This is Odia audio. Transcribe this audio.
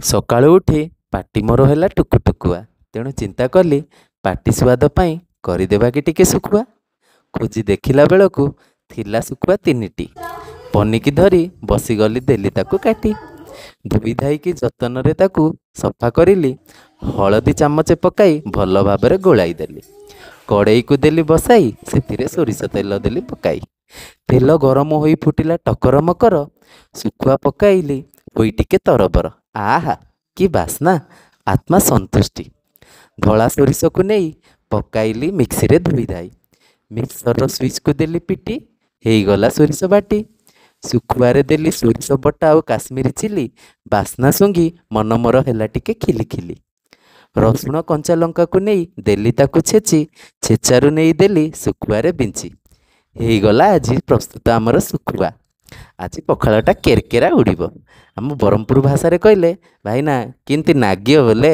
ସକାଳୁ ଉଠି ପାଟି ମୋର ହେଲା ଟୁକୁଟୁକୁଆ। ତେଣୁ ଚିନ୍ତା କଲି ପାଟି ସୁଆଦ ପାଇଁ କରିଦେବା କି ଟିକେ ଶୁଖୁଆ। ଖୋଜି ଦେଖିଲା ବେଳକୁ ଥିଲା ଶୁଖୁଆ 3ଟି। ପନିକି ଧରି ବସିଗଲି ଦେଲି ତାକୁ କାଟି। ଧୋଇ ଧାଇକି ଯତନରେ ତାକୁ ସଫା କରିଲି। ହଳଦୀ ଚାମଚେ ପକାଇ ଭଲ ଭାବରେ ଗୋଳାଇ ଦେଲି। କଡ଼େଇକୁ ଦେଲି ବସାଇ, ସେଥିରେ ସୋରିଷ ତେଲ ଦେଲି ପକାଇ। ତେଲ ଗରମ ହୋଇ ଫୁଟିଲା ଟକର ମକର। ଶୁଖୁଆ ପକାଇଲି, ହୋଇ ଟିକେ ତରବର। ଆହା କି ବାସ୍ନା, ଆତ୍ମା ସନ୍ତୁଷ୍ଟି। ଧଳା ସୋରିଷକୁ ନେଇ ପକାଇଲି ମିକ୍ସିରେ ଧୋଇ ଧାଇ। ମିକ୍ସରର ସୁଇଚକୁ ଦେଲି ପିଟି, ହେଇଗଲା ସୋରିଷ ବାଟି। ଶୁଖୁଆରେ ଦେଲି ସୋରିଷ ବଟା ଆଉ କାଶ୍ମୀରୀ ଚିଲି। ବାସ୍ନା ଶୁଙ୍ଘି ମନ ମୋର ହେଲା ଟିକେ ଖିଲି ଖିଲି। ରସୁଣ କଞ୍ଚା ଲଙ୍କାକୁ ନେଇ ଦେଲି ତାକୁ ଛେଚି, ଛେଚାରୁ ନେଇ ଦେଲି ଶୁଖୁଆରେ ବିଞ୍ଚି। ହେଇଗଲା ଆଜି ପ୍ରସ୍ତୁତ ଆମର ଶୁଖୁଆ। ଆଜି ପଖାଳଟା କେରକେରା ଉଡ଼ିବ। ଆମ ବ୍ରହ୍ମପୁର ଭାଷାରେ କହିଲେ ଭାଇନା କେମିତି ନାଗିବ ବୋଲେ।